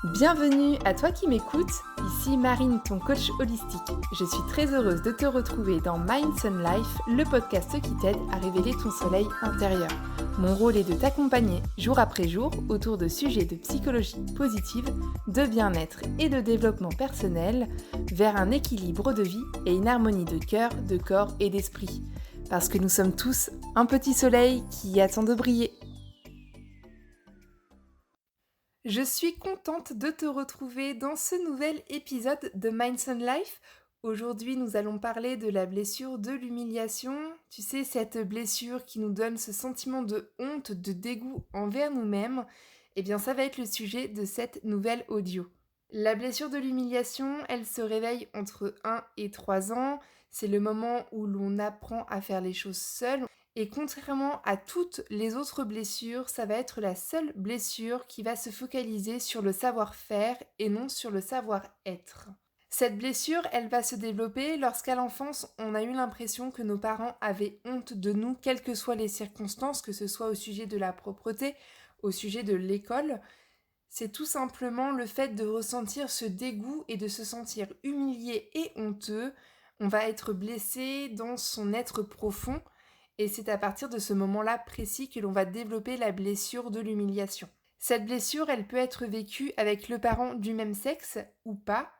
Bienvenue à toi qui m'écoutes, ici Marine, ton coach holistique. Je suis très heureuse de te retrouver dans Mind Sun Life, le podcast qui t'aide à révéler ton soleil intérieur. Mon rôle est de t'accompagner jour après jour autour de sujets de psychologie positive, de bien-être et de développement personnel vers un équilibre de vie et une harmonie de cœur, de corps et d'esprit. Parce que nous sommes tous un petit soleil qui attend de briller. Je suis contente de te retrouver dans ce nouvel épisode de Mind Sun Life. Aujourd'hui, nous allons parler de la blessure de l'humiliation. Tu sais, cette blessure qui nous donne ce sentiment de honte, de dégoût envers nous-mêmes. Eh bien, ça va être le sujet de cette nouvelle audio. La blessure de l'humiliation, elle se réveille entre 1 et 3 ans. C'est le moment où l'on apprend à faire les choses seul. Et contrairement à toutes les autres blessures, ça va être la seule blessure qui va se focaliser sur le savoir-faire et non sur le savoir-être. Cette blessure, elle va se développer lorsqu'à l'enfance, on a eu l'impression que nos parents avaient honte de nous, quelles que soient les circonstances, que ce soit au sujet de la propreté, au sujet de l'école. C'est tout simplement le fait de ressentir ce dégoût et de se sentir humilié et honteux. On va être blessé dans son être profond. Et c'est à partir de ce moment-là précis que l'on va développer la blessure de l'humiliation. Cette blessure, elle peut être vécue avec le parent du même sexe ou pas.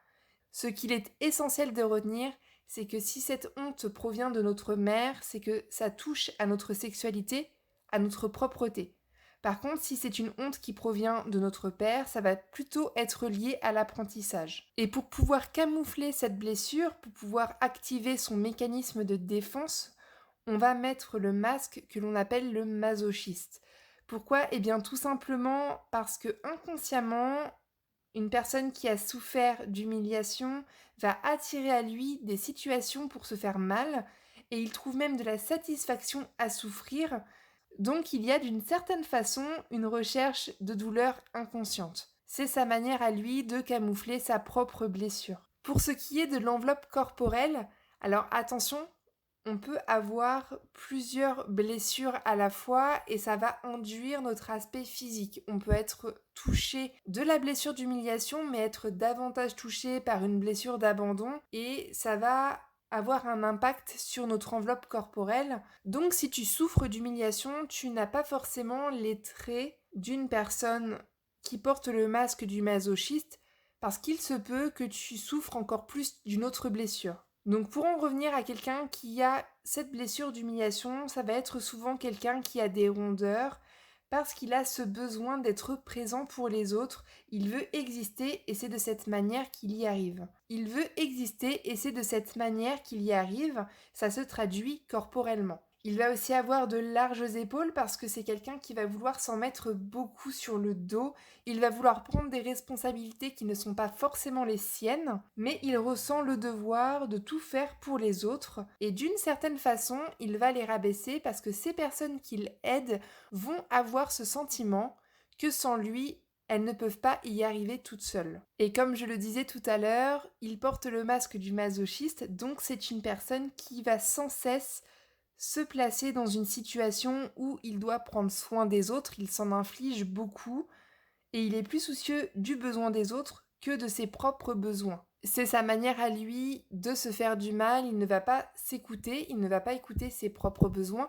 Ce qu'il est essentiel de retenir, c'est que si cette honte provient de notre mère, c'est que ça touche à notre sexualité, à notre propreté. Par contre, si c'est une honte qui provient de notre père, ça va plutôt être lié à l'apprentissage. Et pour pouvoir camoufler cette blessure, pour pouvoir activer son mécanisme de défense, on va mettre le masque que l'on appelle le masochiste. Pourquoi ? Eh bien tout simplement parce que inconsciemment, une personne qui a souffert d'humiliation va attirer à lui des situations pour se faire mal et il trouve même de la satisfaction à souffrir. Donc il y a d'une certaine façon une recherche de douleur inconsciente. C'est sa manière à lui de camoufler sa propre blessure. Pour ce qui est de l'enveloppe corporelle, alors attention, on peut avoir plusieurs blessures à la fois et ça va induire notre aspect physique. On peut être touché de la blessure d'humiliation mais être davantage touché par une blessure d'abandon et ça va avoir un impact sur notre enveloppe corporelle. Donc si tu souffres d'humiliation, tu n'as pas forcément les traits d'une personne qui porte le masque du masochiste parce qu'il se peut que tu souffres encore plus d'une autre blessure. Donc pour en revenir à quelqu'un qui a cette blessure d'humiliation, ça va être souvent quelqu'un qui a des rondeurs parce qu'il a ce besoin d'être présent pour les autres. Il veut exister et c'est de cette manière qu'il y arrive. Il veut exister et c'est de cette manière qu'il y arrive. Ça se traduit corporellement. Il va aussi avoir de larges épaules parce que c'est quelqu'un qui va vouloir s'en mettre beaucoup sur le dos. Il va vouloir prendre des responsabilités qui ne sont pas forcément les siennes, mais il ressent le devoir de tout faire pour les autres. Et d'une certaine façon, il va les rabaisser parce que ces personnes qu'il aide vont avoir ce sentiment que sans lui, elles ne peuvent pas y arriver toutes seules. Et comme je le disais tout à l'heure, il porte le masque du masochiste, donc c'est une personne qui va sans cesse se placer dans une situation où il doit prendre soin des autres, il s'en inflige beaucoup et il est plus soucieux du besoin des autres que de ses propres besoins. C'est sa manière à lui de se faire du mal, il ne va pas s'écouter, il ne va pas écouter ses propres besoins,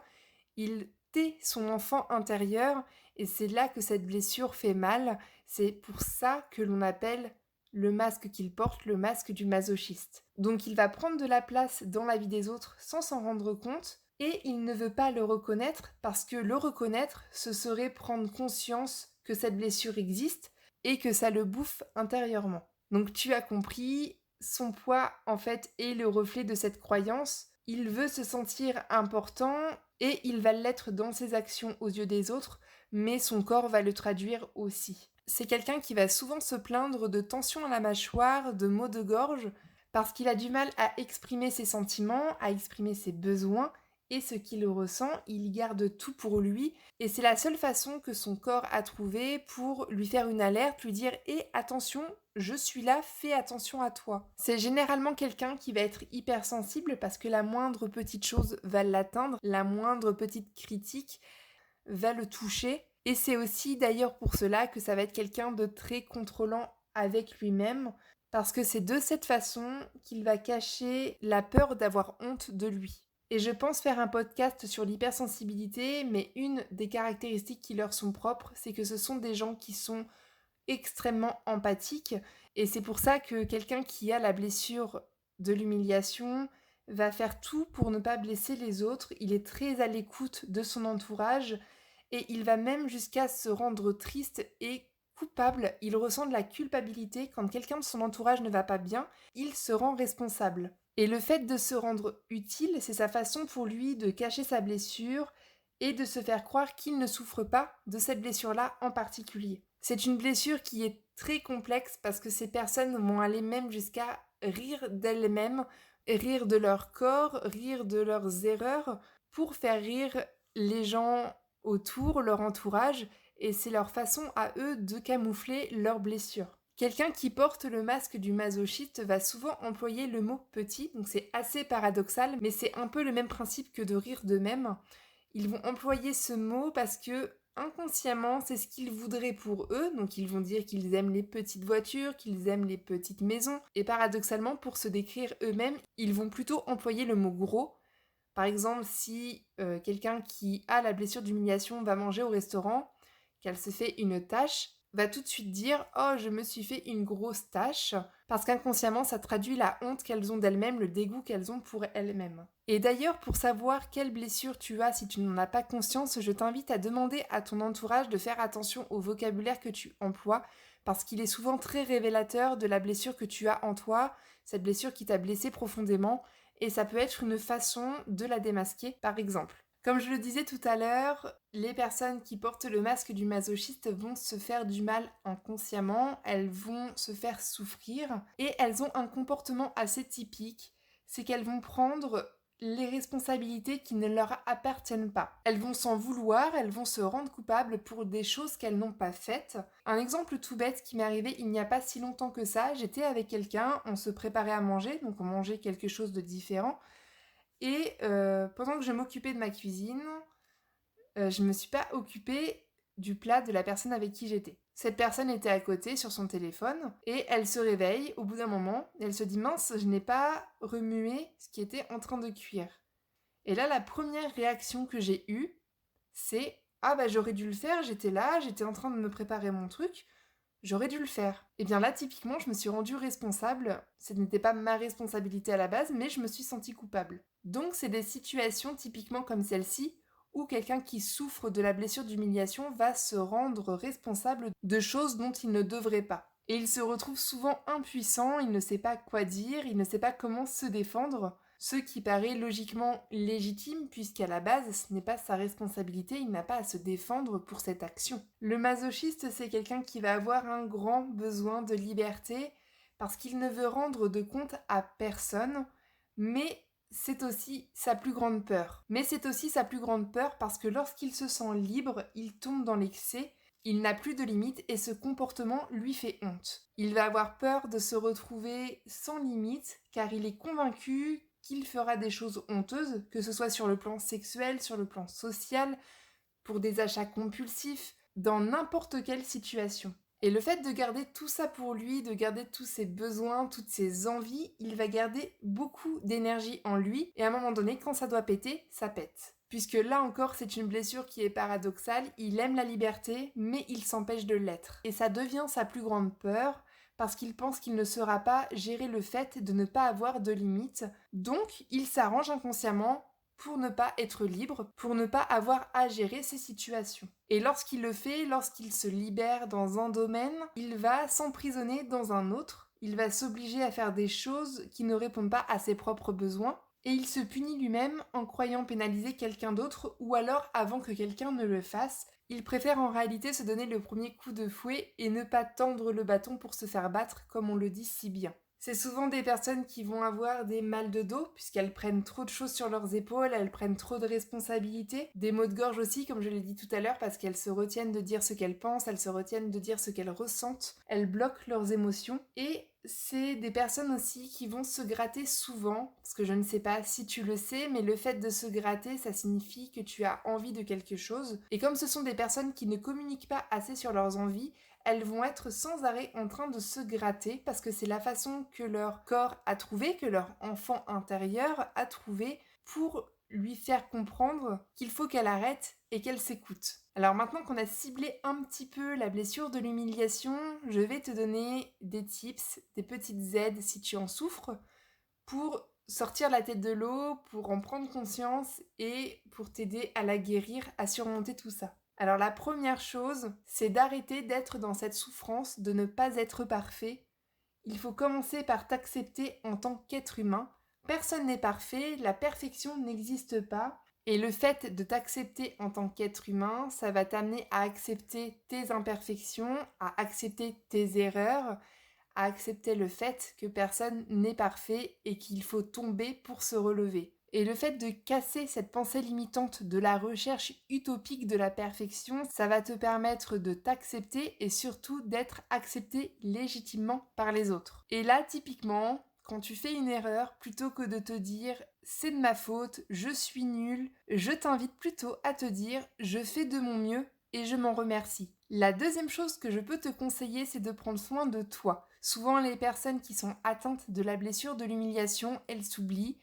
il tait son enfant intérieur et c'est là que cette blessure fait mal, c'est pour ça que l'on appelle le masque qu'il porte, le masque du masochiste. Donc il va prendre de la place dans la vie des autres sans s'en rendre compte et il ne veut pas le reconnaître parce que le reconnaître, ce serait prendre conscience que cette blessure existe et que ça le bouffe intérieurement. Donc tu as compris, son poids en fait est le reflet de cette croyance. Il veut se sentir important et il va l'être dans ses actions aux yeux des autres, mais son corps va le traduire aussi. C'est quelqu'un qui va souvent se plaindre de tensions à la mâchoire, de maux de gorge, parce qu'il a du mal à exprimer ses sentiments, à exprimer ses besoins, et ce qu'il ressent, il garde tout pour lui et c'est la seule façon que son corps a trouvé pour lui faire une alerte, lui dire « attention, je suis là, fais attention à toi ». C'est généralement quelqu'un qui va être hypersensible parce que la moindre petite chose va l'atteindre, la moindre petite critique va le toucher et c'est aussi d'ailleurs pour cela que ça va être quelqu'un de très contrôlant avec lui-même, parce que c'est de cette façon qu'il va cacher la peur d'avoir honte de lui. Et je pense faire un podcast sur l'hypersensibilité, mais une des caractéristiques qui leur sont propres, c'est que ce sont des gens qui sont extrêmement empathiques, et c'est pour ça que quelqu'un qui a la blessure de l'humiliation va faire tout pour ne pas blesser les autres, il est très à l'écoute de son entourage, et il va même jusqu'à se rendre triste et coupable, il ressent de la culpabilité quand quelqu'un de son entourage ne va pas bien, il se rend responsable. Et le fait de se rendre utile, c'est sa façon pour lui de cacher sa blessure et de se faire croire qu'il ne souffre pas de cette blessure-là en particulier. C'est une blessure qui est très complexe parce que ces personnes vont aller même jusqu'à rire d'elles-mêmes, rire de leur corps, rire de leurs erreurs pour faire rire les gens autour, leur entourage, et c'est leur façon à eux de camoufler leurs blessures. Quelqu'un qui porte le masque du masochiste va souvent employer le mot petit, donc c'est assez paradoxal, mais c'est un peu le même principe que de rire d'eux-mêmes. Ils vont employer ce mot parce que inconsciemment, c'est ce qu'ils voudraient pour eux, donc ils vont dire qu'ils aiment les petites voitures, qu'ils aiment les petites maisons, et paradoxalement, pour se décrire eux-mêmes, ils vont plutôt employer le mot gros. Par exemple, si quelqu'un qui a la blessure d'humiliation va manger au restaurant, qu'elle se fait une tache, va tout de suite dire «Oh, je me suis fait une grosse tache», parce qu'inconsciemment, ça traduit la honte qu'elles ont d'elles-mêmes, le dégoût qu'elles ont pour elles-mêmes. Et d'ailleurs, pour savoir quelle blessure tu as si tu n'en as pas conscience, je t'invite à demander à ton entourage de faire attention au vocabulaire que tu emploies, parce qu'il est souvent très révélateur de la blessure que tu as en toi, cette blessure qui t'a blessé profondément, et ça peut être une façon de la démasquer, par exemple. Comme je le disais tout à l'heure, les personnes qui portent le masque du masochiste vont se faire du mal inconsciemment, elles vont se faire souffrir et elles ont un comportement assez typique, c'est qu'elles vont prendre les responsabilités qui ne leur appartiennent pas. Elles vont s'en vouloir, elles vont se rendre coupables pour des choses qu'elles n'ont pas faites. Un exemple tout bête qui m'est arrivé il n'y a pas si longtemps que ça, j'étais avec quelqu'un, on se préparait à manger, donc on mangeait quelque chose de différent. Et pendant que je m'occupais de ma cuisine, je me suis pas occupée du plat de la personne avec qui j'étais. Cette personne était à côté sur son téléphone et elle se réveille au bout d'un moment et elle se dit mince, je n'ai pas remué ce qui était en train de cuire. Et là, la première réaction que j'ai eue, c'est ah bah j'aurais dû le faire, j'étais là, j'étais en train de me préparer mon truc, j'aurais dû le faire. Et bien là, typiquement, je me suis rendue responsable. Ce n'était pas ma responsabilité à la base, mais je me suis sentie coupable. Donc, c'est des situations typiquement comme celle-ci où quelqu'un qui souffre de la blessure d'humiliation va se rendre responsable de choses dont il ne devrait pas. Et il se retrouve souvent impuissant, il ne sait pas quoi dire, il ne sait pas comment se défendre, ce qui paraît logiquement légitime puisqu'à la base ce n'est pas sa responsabilité, il n'a pas à se défendre pour cette action. Le masochiste, c'est quelqu'un qui va avoir un grand besoin de liberté parce qu'il ne veut rendre de compte à personne, mais c'est aussi sa plus grande peur. Mais c'est aussi sa plus grande peur parce que lorsqu'il se sent libre, il tombe dans l'excès, il n'a plus de limites et ce comportement lui fait honte. Il va avoir peur de se retrouver sans limite car il est convaincu qu'il fera des choses honteuses, que ce soit sur le plan sexuel, sur le plan social, pour des achats compulsifs, dans n'importe quelle situation. Et le fait de garder tout ça pour lui, de garder tous ses besoins, toutes ses envies, il va garder beaucoup d'énergie en lui, et à un moment donné, quand ça doit péter, ça pète. Puisque là encore, c'est une blessure qui est paradoxale, il aime la liberté, mais il s'empêche de l'être. Et ça devient sa plus grande peur, parce qu'il pense qu'il ne saura pas gérer le fait de ne pas avoir de limites, donc il s'arrange inconsciemment pour ne pas être libre, pour ne pas avoir à gérer ces situations. Et lorsqu'il le fait, lorsqu'il se libère dans un domaine, il va s'emprisonner dans un autre, il va s'obliger à faire des choses qui ne répondent pas à ses propres besoins, et il se punit lui-même en croyant pénaliser quelqu'un d'autre, ou alors avant que quelqu'un ne le fasse, il préfère en réalité se donner le premier coup de fouet et ne pas tendre le bâton pour se faire battre comme on le dit si bien. C'est souvent des personnes qui vont avoir des mal de dos, puisqu'elles prennent trop de choses sur leurs épaules, elles prennent trop de responsabilités, des maux de gorge aussi, comme je l'ai dit tout à l'heure, parce qu'elles se retiennent de dire ce qu'elles pensent, elles se retiennent de dire ce qu'elles ressentent, elles bloquent leurs émotions, et c'est des personnes aussi qui vont se gratter souvent, parce que je ne sais pas si tu le sais, mais le fait de se gratter, ça signifie que tu as envie de quelque chose. Et comme ce sont des personnes qui ne communiquent pas assez sur leurs envies, elles vont être sans arrêt en train de se gratter parce que c'est la façon que leur corps a trouvé, que leur enfant intérieur a trouvé pour lui faire comprendre qu'il faut qu'elle arrête et qu'elle s'écoute. Alors maintenant qu'on a ciblé un petit peu la blessure de l'humiliation, je vais te donner des tips, des petites aides si tu en souffres, pour sortir la tête de l'eau, pour en prendre conscience et pour t'aider à la guérir, à surmonter tout ça. Alors la première chose, c'est d'arrêter d'être dans cette souffrance de ne pas être parfait. Il faut commencer par t'accepter en tant qu'être humain. Personne n'est parfait, la perfection n'existe pas. Et le fait de t'accepter en tant qu'être humain, ça va t'amener à accepter tes imperfections, à accepter tes erreurs, à accepter le fait que personne n'est parfait et qu'il faut tomber pour se relever. Et le fait de casser cette pensée limitante de la recherche utopique de la perfection, ça va te permettre de t'accepter et surtout d'être accepté légitimement par les autres. Et là, typiquement, quand tu fais une erreur, plutôt que de te dire c'est de ma faute, je suis nul, je t'invite plutôt à te dire je fais de mon mieux et je m'en remercie. La deuxième chose que je peux te conseiller, c'est de prendre soin de toi. Souvent, les personnes qui sont atteintes de la blessure de l'humiliation, elles s'oublient,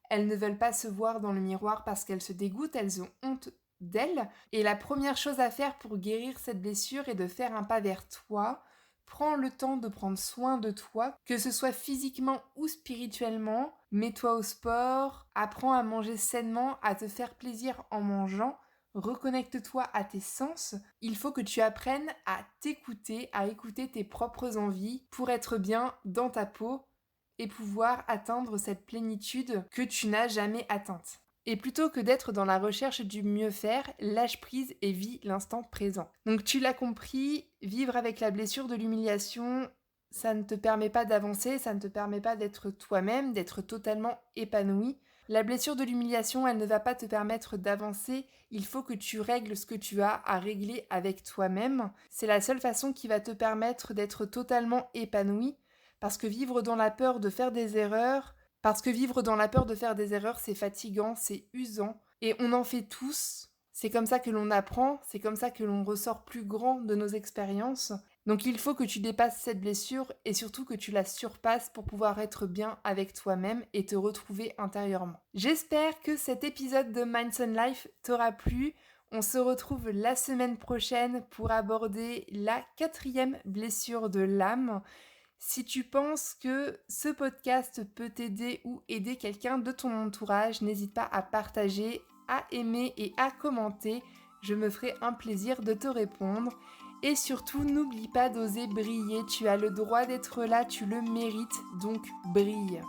elles ne veulent pas se voir dans le miroir parce qu'elles se dégoûtent, elles ont honte d'elles. Et la première chose à faire pour guérir cette blessure est de faire un pas vers toi. Prends le temps de prendre soin de toi, que ce soit physiquement ou spirituellement. Mets-toi au sport, apprends à manger sainement, à te faire plaisir en mangeant. Reconnecte-toi à tes sens. Il faut que tu apprennes à t'écouter, à écouter tes propres envies pour être bien dans ta peau et pouvoir atteindre cette plénitude que tu n'as jamais atteinte. Et plutôt que d'être dans la recherche du mieux faire, lâche prise et vis l'instant présent. Donc tu l'as compris, vivre avec la blessure de l'humiliation, ça ne te permet pas d'avancer, ça ne te permet pas d'être toi-même, d'être totalement épanoui. La blessure de l'humiliation, elle ne va pas te permettre d'avancer, il faut que tu règles ce que tu as à régler avec toi-même. C'est la seule façon qui va te permettre d'être totalement épanoui, parce que vivre dans la peur de faire des erreurs, c'est fatigant, c'est usant, et on en fait tous. C'est comme ça que l'on apprend, c'est comme ça que l'on ressort plus grand de nos expériences. Donc il faut que tu dépasses cette blessure et surtout que tu la surpasses pour pouvoir être bien avec toi-même et te retrouver intérieurement. J'espère que cet épisode de Minds on Life t'aura plu. On se retrouve la semaine prochaine pour aborder la 4e blessure de l'âme. Si tu penses que ce podcast peut t'aider ou aider quelqu'un de ton entourage, n'hésite pas à partager, à aimer et à commenter. Je me ferai un plaisir de te répondre. Et surtout, n'oublie pas d'oser briller. Tu as le droit d'être là, tu le mérites, donc brille.